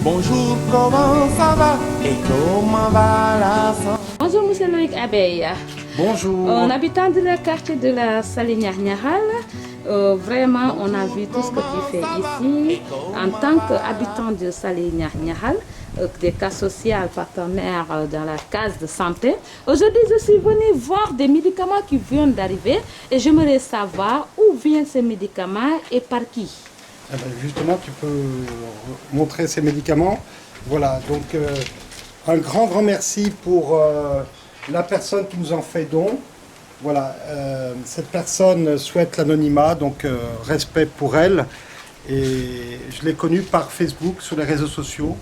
Bonjour, comment ça va et comment va la santé? Bonjour, monsieur Loïc Abeille. Bonjour. En habitant de la quartier de la Saline-Niaral, vraiment, on a vu tout ce que tu fais ici. En tant qu'habitant de Saline-Niaral, des cas sociaux partenaires dans la case de santé, aujourd'hui, je suis venue voir des médicaments qui viennent d'arriver et j'aimerais savoir où viennent ces médicaments et par qui. Eh ben, justement, tu peux montrer ces médicaments. Voilà, donc un grand merci pour la personne qui nous en fait don. Voilà, cette personne souhaite l'anonymat, donc respect pour elle. Et je l'ai connue par Facebook, sur les réseaux sociaux.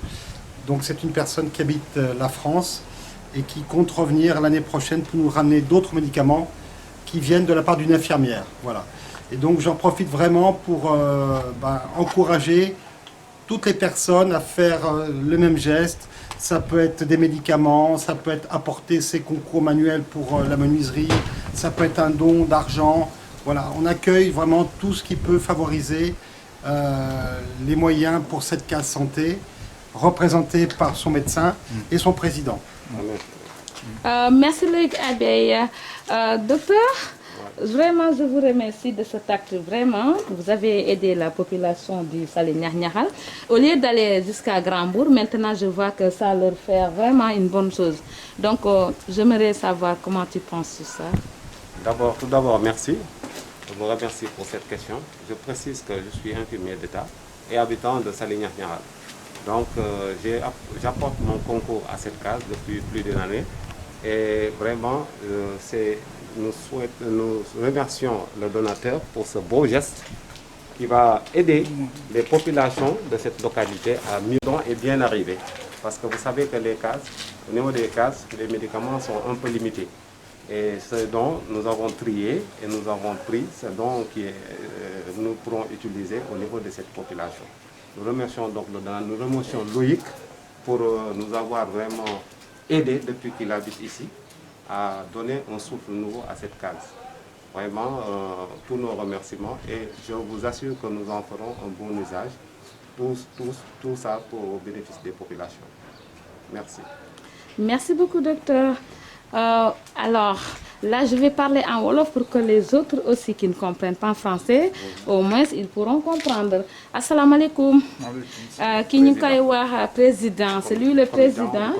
Donc c'est une personne qui habite la France et qui compte revenir l'année prochaine pour nous ramener d'autres médicaments qui viennent de la part d'une infirmière. Voilà. Et donc j'en profite vraiment pour encourager toutes les personnes à faire le même geste. Ça peut être des médicaments, ça peut être apporter ses concours manuels pour la menuiserie, ça peut être un don d'argent. Voilà, on accueille vraiment tout ce qui peut favoriser les moyens pour cette case santé, représentée par son médecin et son président. Merci Loïc Abeille. Docteur, vraiment, je vous remercie de cet acte. Vraiment, vous avez aidé la population du Saline-Niaral. Au lieu d'aller jusqu'à Grandbourg, maintenant, je vois que ça leur fait vraiment une bonne chose. Donc, j'aimerais savoir comment tu penses sur ça. Tout d'abord, merci. Je vous remercie pour cette question. Je précise que je suis infirmier d'État et habitant de Saline-Niaral. Donc, j'apporte mon concours à cette case depuis plus d'une année. Et vraiment, nous remercions le donateur pour ce beau geste qui va aider les populations de cette localité à mieux et bien arriver. Parce que vous savez que les cases, au niveau des cases, les médicaments sont un peu limités. Et ce dont nous avons trié et nous avons pris ce dont nous pourrons utiliser au niveau de cette population. Nous remercions donc le donateur, nous remercions Loïc pour nous avoir vraiment aidé depuis qu'il habite ici à donner un souffle nouveau à cette case. Vraiment, tous nos remerciements et je vous assure que nous en ferons un bon usage. Tout ça au bénéfice des populations. Merci. Merci beaucoup, docteur. Alors, là, je vais parler en Wolof pour que les autres aussi qui ne comprennent pas français, au moins, ils pourront comprendre. Assalamu alaikum. Qui nous président, c'est lui le président,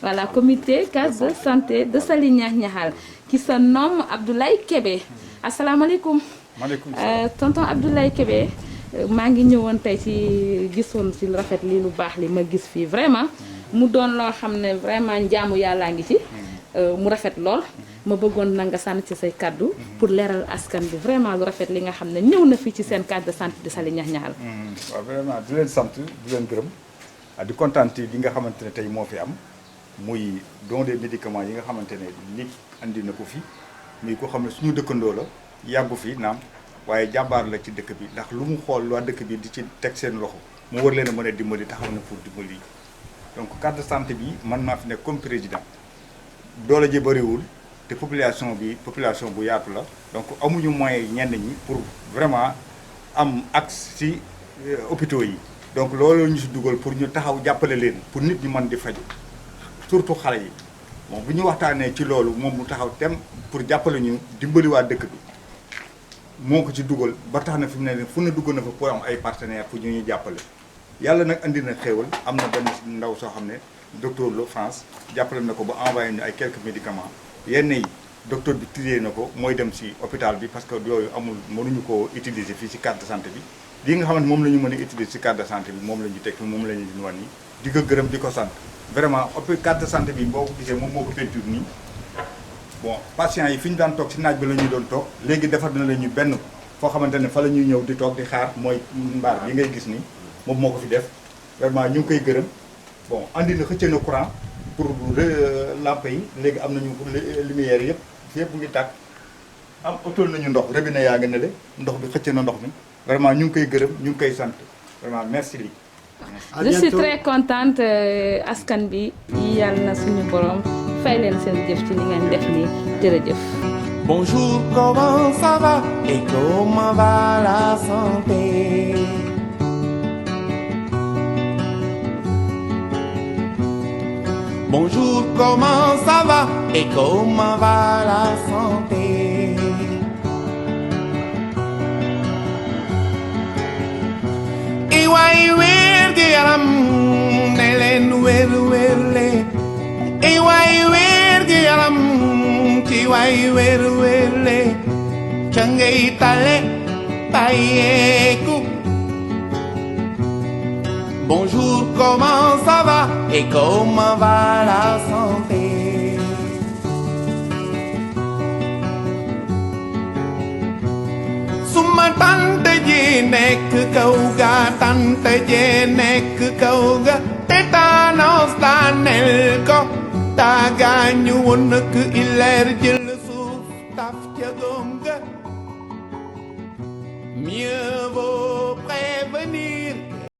voilà, comité case de santé de Saline-Niaral, qui se nomme Abdoulaye Kébé. Assalamu alaikum. Tonton Abdoulaye Kébé, maa ngi ñëwoon tey ci gisoon ci rafet li lu baax li ma gis fii vraiment mu doon loo xam ne vraiment njaamu yàllaa ngi ci mu rafet lool ma bëggoon na nga sànni ci say kaddu pour leeral askan bi vraiment lu rafet li nga xam ne ñëw na fii ci seen case de santé de Saline-Niaral. waaw vraiment di leen sant di leen gërëm di kontaan li nga xamante ne tey moo fi am muy don des médicaments yi nga xamante ne nit andi na ko fi muy ko xam ne suñu dëkkandoo la yàggu fi naam waaye jàmbaar la ci dëkk bi ndax lu mu xool waa dëkk bi di ci teg seen loxo mu war leen a mën a dimbali taxaw na pour dimbali donc carte de santé bi man maa fi nekk comme président doole ji bëriwul te population bu yaatu la donc amuñu moyen ñenn ñi pour vraiment am accès ci hôpitaux yi donc loolu ñu si dugal pour ñu taxaw jàppale leen pour nit ñi mën di faju surtout xale yi bon bu ñu waxtaanee ci loolu moom mu taxaw tem pour jàppale ñu dimbali waa dëkk bi moo ko ci dugal ba tax na fi mu ne fu na dugg na fa pour am ay partenaires pour ñu jàppale yàlla nag andi na xéewal am na benn ndaw soo xam ne docteur Lo France jàppale na ko ba envoyé ñu ay quelques médicaments yenn yi docteur bi trié na ko mooy dem si hôpital bi parce que yooyu amul mënuñu ko utiliser fii si carte de santé bi lii nga xamante moom la ñu mën a utiliser si carte de santé bi moom la ñu teg moom la ñu wan nii di ko gërëm di ko sant vraiment carte de santé bi boo ko gisee moom moo ko peinture nii bon patients yi fi ñu daan toog si naaj bi la ñuy doon toog léegi defar na la ñu benn foo xamante ne fa la ñuy ñëw di toog di xaar mooy mbaar bi ngay gis nii moom moo ko fi def vraiment ñu ngi koy gërëm bon andi na xëcc na courant pour lampe yi léegi am nañu lumière yëpp ngi tàkk am utal nañu ndox robinet yaa nga ne le ndox bi xëcc na ndox mi vraiment ñu ngi koy gërëm ñu ngi koy sant vraiment merci li je suis très contente askan bi yàlla na suñu borom fay leen seen jëf ci li ngeen def nii jërëjëf. Bonjour, comment ça va et comment va la santé? Bonjour, comment ça va et comment va la santé? Iwai wergi yaram nelen werle. Iwai wergi yaram tiwai werle. Changay tale payeku. Bonjour, comment ça va et comment va la santé? Suma tante ji nekk kaw ga tante ji nekk kaw ga tétanos daanel ko daa gaañu woon nak ileer jël suuf taf ca góom ga mieux